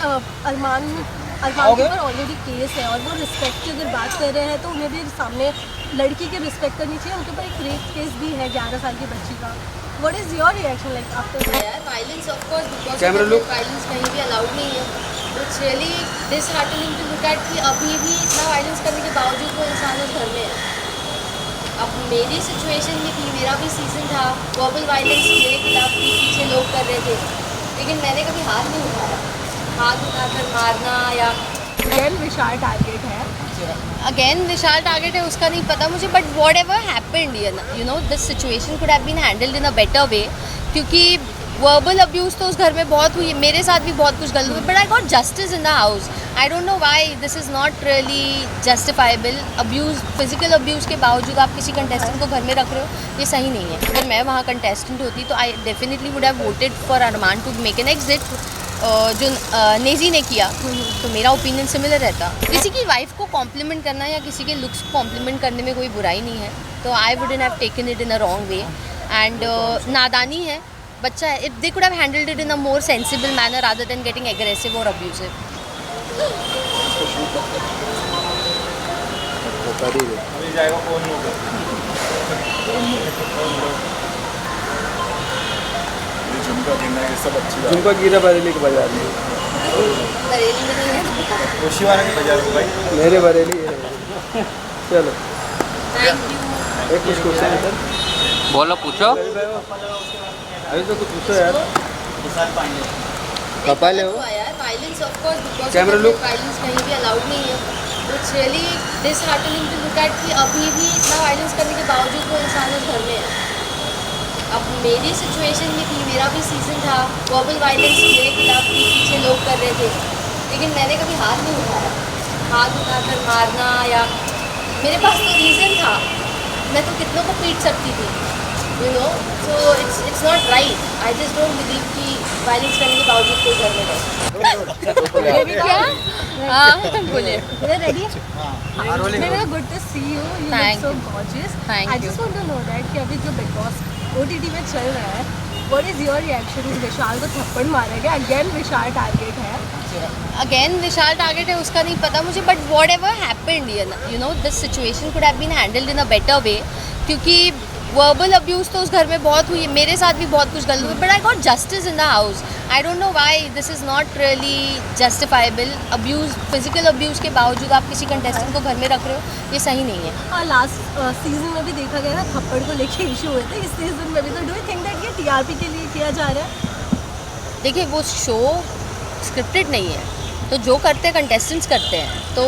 अरमान के ऊपर already case है और वो रिस्पेक्ट की अगर बात कर रहे हैं तो उन्हें भी सामने लड़की की रिस्पेक्ट करनी चाहिए। उनके ऊपर एक रेप केस भी है 11 साल की बच्ची का। What is your reaction like after violence of course because violence कहीं भी अलाउड नहीं है। It's really disheartening to look at कि अभी भी इतना वायलेंस करने के बावजूद वो इंसान उस घर में है। अब मेरी सिचुएशन भी थी, मेरा भी सीज़न था, वर्बल वायलेंस मेरे खिलाफ भी पीछे लोग कर रहे थे, लेकिन मैंने कभी हाथ नहीं उठाया। हाथ उठाकर मारना या अगेन विशाल टारगेट है उसका नहीं पता मुझे, but whatever happened you know this situation could have been handled in a better way, क्योंकि वर्बल अब्यूज़ तो उस घर में बहुत हुई, मेरे साथ भी बहुत कुछ गलत हुआ, but I got justice in the house. I don't know why this is not really justifiable. Abuse, physical abuse के बावजूद आप किसी कंटेस्टेंट को घर में रख रहे हो, ये सही नहीं है। अगर मैं वहाँ कंटेस्टेंट होती तो I definitely would have voted for Armaan to make an exit, जो नेजी ने किया, तो मेरा ओपिनियन सिमिलर रहता। किसी की वाइफ को कॉम्प्लीमेंट करना या किसी के लुक्स को कॉम्प्लीमेंट करने में कोई बुराई नहीं है, तो I wouldn't have taken it in a wrong way. And नादानी है, बच्चा है, if they could have handled it in a more sensible manner rather than getting aggressive और अब्यूसिव। झुमका गिरा बरेली के बाजार में, बरेली में नहीं है, खुशीवाला के बाजार में भाई, मेरे बरेली है। चलो थैंक यू। एक कुछ क्वेश्चन है सर, बोलो पूछो। अभी तो कुछ पूछो यार। कपा ले हो violence of course because camera look. Violence कहीं भी अलाउड नहीं है। It's really disheartening to look at कि अभी भी इतना वायलेंस करने के बावजूद वो इंसान उस घर में है। अब मेरी सिचुएशन भी थी, मेरा भी सीज़न था, वर्बल वायलेंस मेरे खिलाफ भी पीछे लोग कर रहे थे, लेकिन मैंने कभी हाथ नहीं उठाया। हाथ उठाकर मारना या मेरे पास तो रीज़न था, मैं तो कितनों को पीट सकती थी, you know, so it's not right. I just don't believe कि वायलेंस करने के बावजूद कोई घर में रहे। क्या? हाँ बोलिए। रेडी? मेरा good to see you, you look so gorgeous. Thank I you. Just want to know that कि अभी जो बिग बॉस OTT में चल रहा है, व्हाट इज़ योर रिएक्शन? विशाल को थप्पड़ मारा गया, अगेन विशाल टारगेट है उसका नहीं पता मुझे, but whatever happened you know this situation could have been handled in a better way, क्योंकि वर्बल अब्यूज़ तो उस घर में बहुत हुई, मेरे साथ भी बहुत कुछ गलत हुआ, but I got justice in the house. I don't know why this is not really justifiable. Abuse, physical abuse के बावजूद आप किसी कंटेस्टेंट को घर में रख रहे हो, ये सही नहीं है। लास्ट सीजन में भी देखा गया था, थप्पड़ को लेके इशू हुए थे, इस सीजन में भी। तो डू यू थिंक दैट ये TRP के लिए किया जा रहा है? देखिए, वो शो स्क्रिप्टेड नहीं है, तो जो करते हैं कंटेस्टेंट्स करते हैं, तो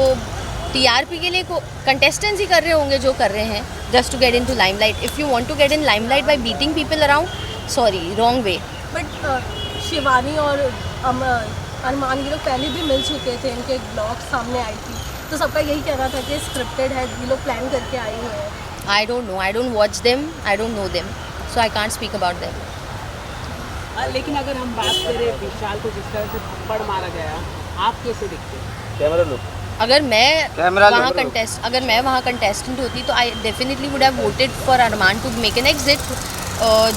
TRP के लिए कंटेस्टेंट्स ही कर रहे होंगे जो कर रहे हैं, just to get into limelight. If you want to get in limelight by beating people around, sorry, wrong way. But Shivani और अरमान ये लोग पहले भी मिल चुके थे, इनके ब्लॉग सामने आई थी, तो सबका यही कहना था कि स्क्रिप्टेड है, ये लोग प्लान करके आए हुए हैं। I don't know, I don't watch them, I don't know them, so I can't speak about them. लेकिन अगर हम बात करें विशाल को जिस तरह से थप्पड़ मारा गया, आप कैसे देखते हैं? Camera look. अगर मैं कैमरा वहाँ लो। कंटेस्टेंट होती तो I definitely would have voted for Armaan to make an exit,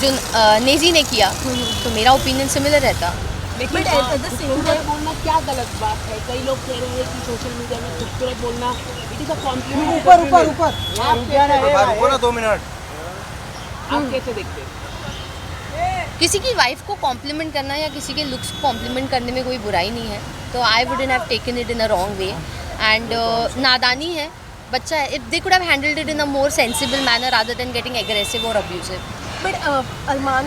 जो नेजी ने किया, तो मेरा ओपिनियन सिमिलर रहता। लेकिन But at the same खूबसूरत time- बोलना क्या गलत बात है? कई लोग कह रहे हैं कि सोशल मीडिया में खूबसूरत बोलना इट इज अ कॉम्प्लीमेंट। रुको ना 2 मिनट। आप कैसे देखते हैं? किसी की वाइफ को कॉम्प्लीमेंट करना या किसी के लुक्स को कॉम्प्लीमेंट करने में कोई बुराई नहीं है, तो I wouldn't have taken it in a wrong way. And नादानी है, बच्चा है, if they could have handled it in a more sensible manner rather than getting aggressive और अब्यूसिव। बट अरमान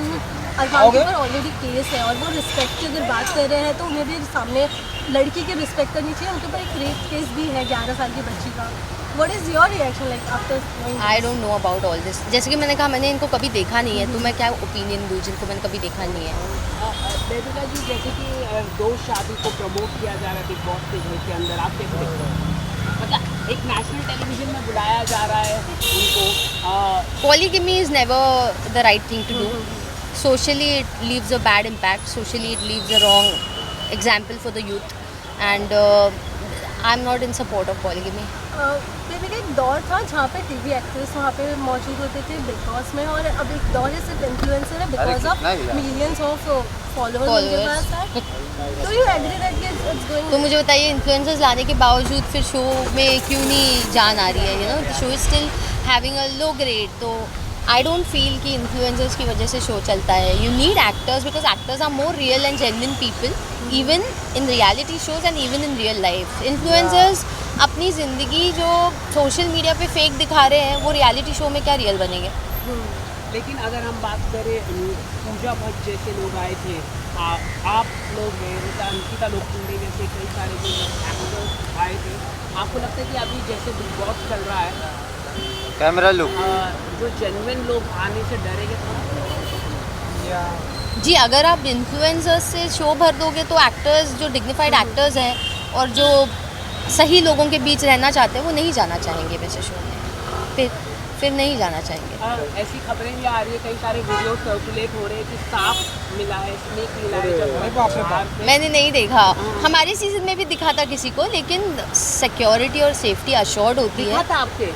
के ऊपर ऑलरेडी केस है और वो रिस्पेक्ट की अगर बात कर रहे हैं तो उन्हें भी सामने लड़की की रिस्पेक्ट करनी चाहिए। उनके ऊपर एक रेप केस भी है 11 साल की बच्ची का। What is your reaction like after? I don't know about all this. जैसे कि मैंने कहा, मैंने इनको कभी देखा नहीं है, तो मैं क्या ओपिनियन दूँ जिनको मैंने कभी देखा नहीं है। देविका जी, जैसे कि दो शादी को प्रमोट किया जा रहा है बिग बॉस के घर के अंदर, आप कैसे देखते हैं? मतलब एक नेशनल टेलीविजन में बुलाया जा रहा है उनको। Polygamy is never the right thing to do. Socially, it leaves a bad impact. Socially, it leaves a wrong example for the youth. And I'm not in support of polygamy. Baby एक दौर था जहाँ पे TV actress वहाँ पे मौजूद होते थे बिग बॉस में, और अब एक दौर है सिर्फ इन्फ्लुएंसर है because of millions of followers उनके पास है। Do you agree that it's तो मुझे बताइए इन्फ्लुएंसर्स लाने के बावजूद फिर शो में क्यों नहीं जान आ रही है, you know the show is still having a low grade. तो आई डोंट फील कि इन्फ्लुएंसर्स की वजह से शो चलता है। You need actors because actors are more real and genuine people even in reality shows and even in real life. Influencers अपनी ज़िंदगी जो सोशल मीडिया पे फेक दिखा रहे हैं वो रियलिटी शो में क्या रियल बनेंगे। लेकिन अगर हम बात करें पूजा भट्ट जैसे लोग आए थे, आप लोग हैं, अंकिता लोखंडे जैसे कई सारे जो एक्टर्स आए थे, आपको लगता है कि अभी जैसे बिग बॉस चल रहा है कैमरा लुक जो जेन्युइन लोग आने से डरेंगे थोड़ा? जी अगर आप इन्फ्लुएंसर्स से शो भर दोगे तो एक्टर्स जो डिग्निफाइड एक्टर्स हैं और जो सही लोगों के बीच रहना चाहते हैं वो नहीं जाना चाहेंगे वैसे शो में, फिर नहीं जाना चाहेंगे। ऐसी खबरें भी आ रही है, कई सारे वीडियो सर्कुलेट हो रहे हैं कि सांप मिला है, स्नेक मिला है जब मैंने नहीं देखा, हमारे सीजन में भी दिखा था किसी को, लेकिन सिक्योरिटी और सेफ्टी अश्योर्ड होती है। था आपके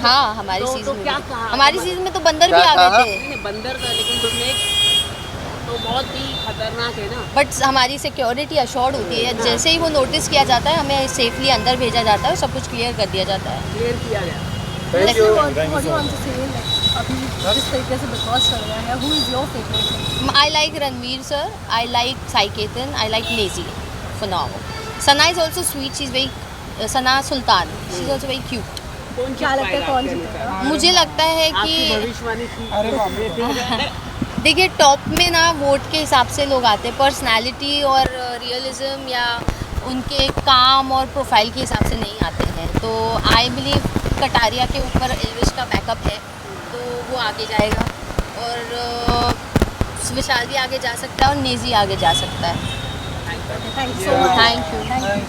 हाँ हमारे तो सीजन में क्या भी। कहा? हमारे सीजन में तो बंदर भी आ गए थे, नहीं बंदर था, लेकिन स्नेक तो बहुत ही खतरनाक है ना। बट हमारी सिक्योरिटी अश्योर्ड होती है। जैसे ही वो नोटिस किया जाता है हमें सेफली अंदर भेजा जाता है और सब कुछ क्लियर कर दिया जाता है। क्लियर किया गया। Thank Let's you. say what do you want to say, like, अभी जिस तरीके से बिग बॉस चल रहा है, who is your favorite? I like Ranveer sir, I like Sai Ketan, I like Lazy for now. Sana is also sweet, she's very Sana Sultan, she's also very cute. कौन क्या लगता है जीत कौन पाएगा जीतेगा? मुझे लगता है आपकी कि भविष्यवाणी थी? देखिए टॉप में ना वोट के हिसाब से लोग आते हैं, पर्सनालिटी और रियलिज्म या उनके काम और प्रोफाइल के हिसाब से नहीं आते हैं। तो आई बिलीव कटारिया के ऊपर एल्विश का बैकअप है तो वो आगे जाएगा, और विशाल भी आगे जा सकता है और नेजी आगे जा सकता है। Thank you so much. Thank you.